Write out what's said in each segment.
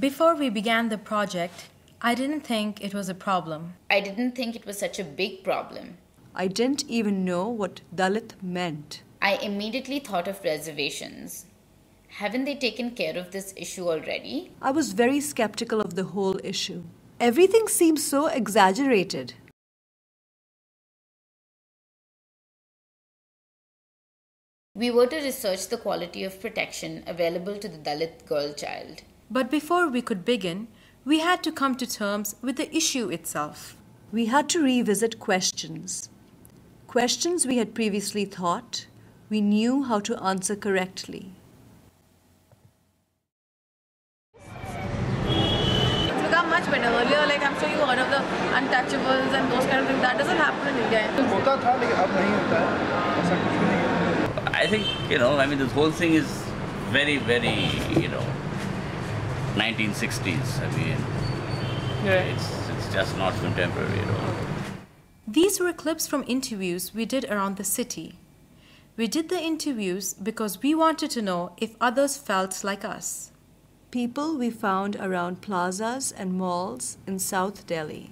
Before we began the project, I didn't think it was a problem. I didn't think it was such a big problem. I didn't even know what Dalit meant. I immediately thought of reservations. Haven't they taken care of this issue already? I was very skeptical of the whole issue. Everything seemed so exaggerated. We were to research the quality of protection available to the Dalit girl child. But before we could begin, we had to come to terms with the issue itself. We had to revisit questions. Questions we had previously thought we knew how to answer correctly. It's become much better. Earlier, like I'm sure you heard of the untouchables and those kind of things. That doesn't happen in India. I think, this whole thing is very, very, 1960s. It's just not contemporary at all. These were clips from interviews we did around the city. We did the interviews because we wanted to know if others felt like us. People we found around plazas and malls in South Delhi.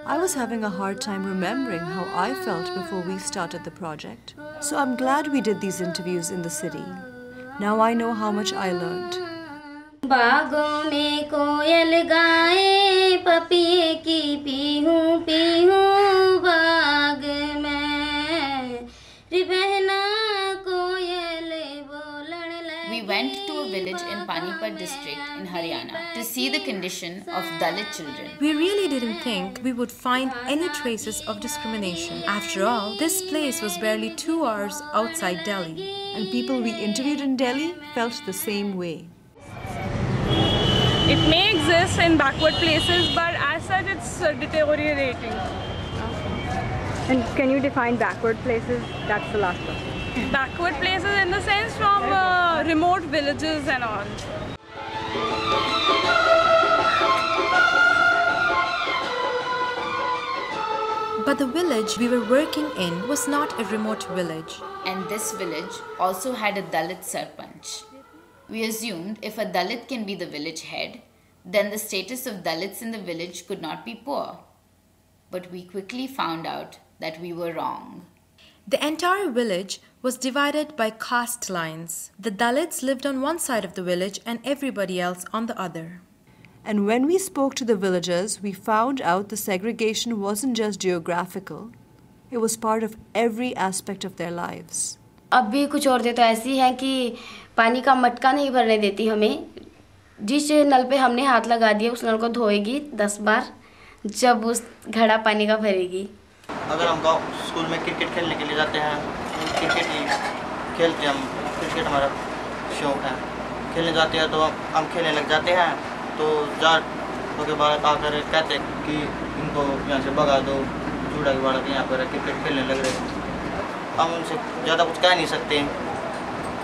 I was having a hard time remembering how I felt before we started the project. So I'm glad we did these interviews in the city. Now I know how much I learned. बागों में कोयल गाए पपीहे की पीहू पीहू बाग में रिबहना कोयल बोलण लगी. We went to a village in Panipat district in Haryana to see the condition of Dalit children. We really didn't think we would find any traces of discrimination. After all, this place was barely 2 hours outside Delhi. And people we interviewed in Delhi felt the same way. It may exist in backward places, but as such it's deteriorating. And can you define backward places? That's the last question. Backward places in the sense from remote villages and all. But the village we were working in was not a remote village. And this village also had a Dalit Sarpanch. We assumed if a Dalit can be the village head, then the status of Dalits in the village could not be poor. But we quickly found out that we were wrong. The entire village was divided by caste lines. The Dalits lived on one side of the village and everybody else on the other. And when we spoke to the villagers, we found out the segregation wasn't just geographical. It was part of every aspect of their lives. अब भी कुछ औरतें तो ऐसी हैं कि पानी का मटका नहीं भरने देती हमें. जिस नल पे हमने हाथ लगा दिया उस नल को धोएगी 10 बार जब उस घड़ा पानी का भरेगी. अगर हम गाँव स्कूल में क्रिकेट खेलने के लिए जाते हैं, क्रिकेट ही खेलते हैं हम. क्रिकेट हमारा शौक है. खेलने जाते हैं तो हम खेलने लग जाते हैं तो जाट के बाद आकर कहते हैं कि इनको यहाँ से भगा दो, चूड़ा के बालक यहाँ पर क्रिकेट खेलने लग रहे. हम उनसे ज़्यादा कुछ कह नहीं सकते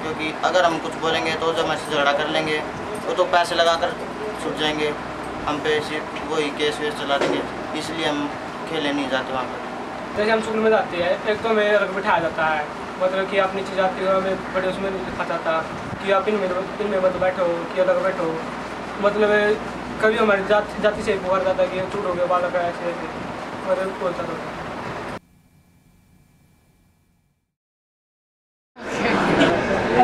क्योंकि अगर हम कुछ बोलेंगे तो जब हमसे झगड़ा कर लेंगे वो तो पैसे लगाकर छूट जाएंगे. हम पे वही केस वेस चला देंगे. इसलिए हम खेलने नहीं जाते वहाँ पर. जैसे हम स्कूल में जाते हैं, एक तो हमें रख बिठाया जाता है, मतलब कि आप नीचे जाते हो, हमें बड़े उसमें लिखा जाता कि आप इनमें मत बैठो कि अलग बैठो. मतलब कभी हमारी जाति से पुकार जाता कि चूड़ हो गया बालक ऐसे ऐसे मतलब बोलता था.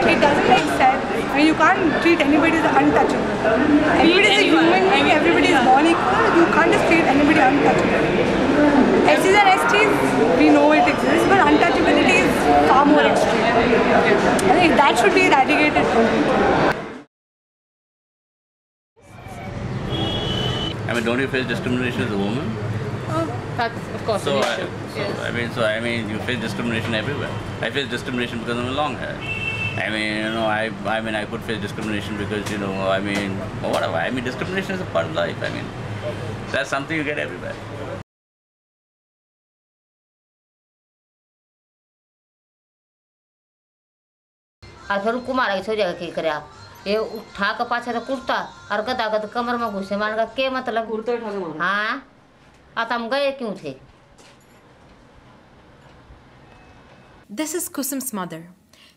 It doesn't make sense. I mean, you can't treat anybody as untouchable. Everybody is a human being, everybody is born equal. You can't just treat anybody untouchable. SCs and STs, we know it exists, but untouchability is far more extreme. I think that should be eradicated completely. Don't you face discrimination as a woman? That's of course an issue. I mean, you face discrimination everywhere. I face discrimination because I'm a long hair. I could face discrimination because, whatever. Discrimination is a part of life. That's something you get everywhere. और फिर को मारा छोरिया के करया ये उठा के पाछे तो कुर्ता और गदा गद कमर में घुसे मान का के मतलब कुर्ता उठा के मारा। हाँ हम गए क्यों थे? This is Kusum's mother.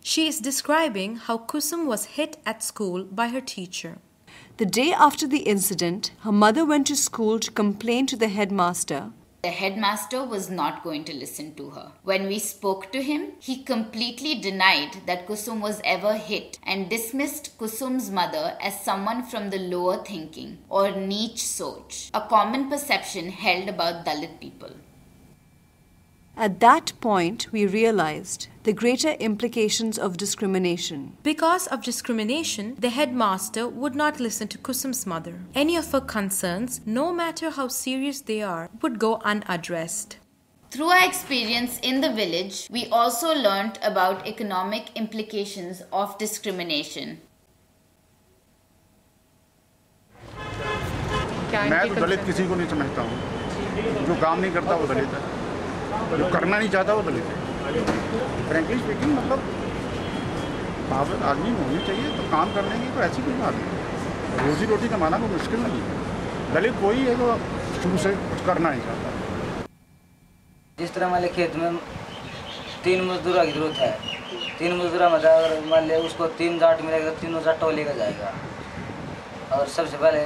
She is describing how Kusum was hit at school by her teacher. The day after the incident, her mother went to school to complain to the headmaster. The headmaster was not going to listen to her. When we spoke to him, he completely denied that Kusum was ever hit and dismissed Kusum's mother as someone from the lower thinking or niche soch, a common perception held about Dalit people. At that point, we realized the greater implications of discrimination. Because of discrimination, the headmaster would not listen to Kusum's mother. Any of her concerns, no matter how serious they are, would go unaddressed. Through our experience in the village, we also learnt about economic implications of discrimination. मैं तो दलित किसी को नहीं समझता हूँ। जो काम नहीं करता वो दलित है, जो करना नहीं चाहता वो दलित है। फ्रैंकली स्पीकिंग मतलब पावर आदमी होनी चाहिए तो काम करने की तो ऐसी कोई बात नहीं। रोजी रोटी कमाना कोई मुश्किल नहीं है। दलित कोई है जो शुरू से कुछ करना नहीं चाहता। जिस तरह मान लिया खेत में 3 मजदूरों की जरूरत है, 3 मजदूरों में अगर मान लिया उसको 3 जाट मिलेगा, तीनों जाटों लेकर जाएगा। और सबसे पहले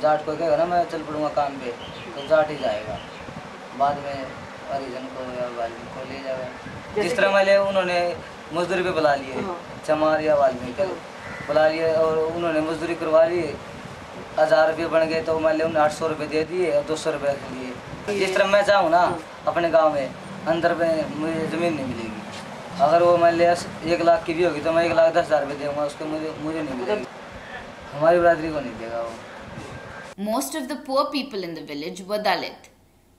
जाट को कहेगा ना मैं चल पड़ूंगा काम पे, तो जाट ही जाएगा। बाद में हरिजन को या वाल्मीकि को ले जाएगा। जिस तरह मान लिया उन्होंने मजदूरी पे बुला लिए, चमार या वाल्मीकि बुला लिए और उन्होंने मजदूरी करवा ली, 1000 रुपये बन गए तो मान लिया उन्हें 800 रुपये दे दिए और 200 रुपये रख लिए। जिस तरह मैं चाहूँ ना अपने गांव में अंदर में मुझे ज़मीन नहीं मिलेगी। अगर वो मान लिया 1 लाख की भी होगी तो मैं 1,10,000 रुपये दूँगा, उसको मुझे नहीं मिलेगी। हमारी बरादरी को नहीं देगा वो। Most of the poor people in the village were Dalit,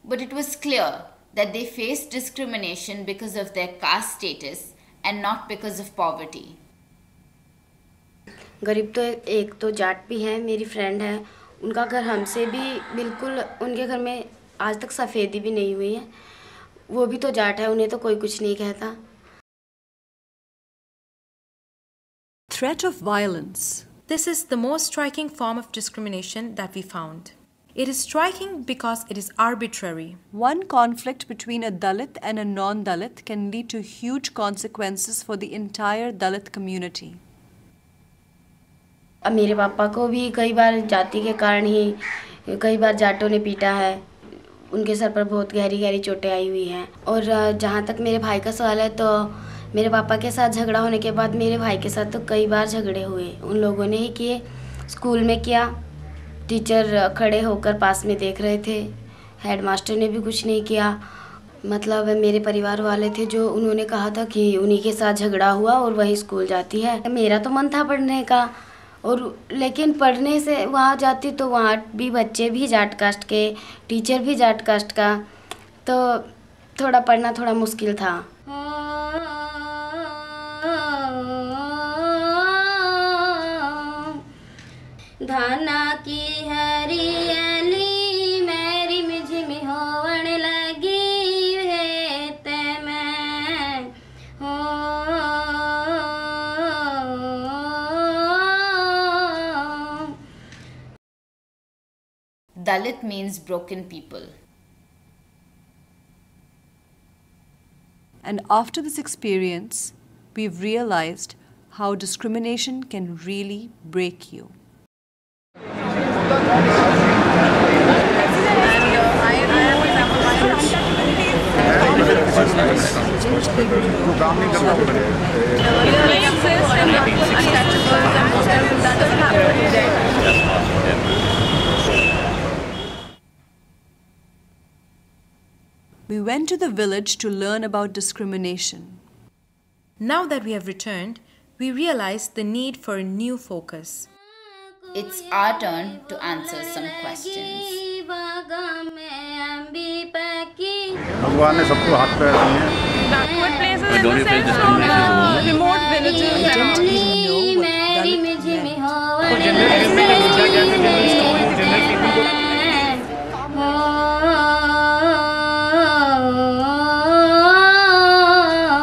but it was clear that they faced discrimination because of their caste status and not because of poverty. गरीब तो एक तो जाट भी है, मेरी फ्रेंड है, उनका घर हमसे भी बिल्कुल, उनके घर में आज तक सफ़ेदी भी नहीं हुई है। वो भी तो जाट है, उन्हें तो कोई कुछ नहीं कहता। Threat of violence. This is the most striking form of discrimination that we found. It is striking because it is arbitrary. One conflict between a Dalit and a non-Dalit can lead to huge consequences for the entire Dalit community. अब मेरे पापा को भी कई बार जाति के कारण ही कई बार जाटों ने पीटा है। उनके सर पर बहुत गहरी गहरी चोटें आई हुई हैं। और जहाँ तक मेरे भाई का सवाल है तो मेरे पापा के साथ झगड़ा होने के बाद मेरे भाई के साथ तो कई बार झगड़े हुए। उन लोगों ने ही किए, स्कूल में किया, टीचर खड़े होकर पास में देख रहे थे, हेडमास्टर ने भी कुछ नहीं किया। मतलब मेरे परिवार वाले थे जो उन्होंने कहा था कि उन्हीं के साथ झगड़ा हुआ और वही स्कूल जाती है। मेरा तो मन था पढ़ने का, और लेकिन पढ़ने से वहाँ जाती तो वहाँ भी बच्चे भी जाट कास्ट के, टीचर भी जाट कास्ट का, तो थोड़ा पढ़ना थोड़ा मुश्किल था। धाना की हरियाली मेरी मिझिम होवन लगी है ते मैं हो। Dalit means broken people. And after this experience, we've realized how discrimination can really break you. We went to the village to learn about discrimination. Now that we have returned, we realized the need for a new focus. It's our turn to answer some questions. भगवान ने सबको हाथ पैर दिए हैं। Don't you feel discrimination is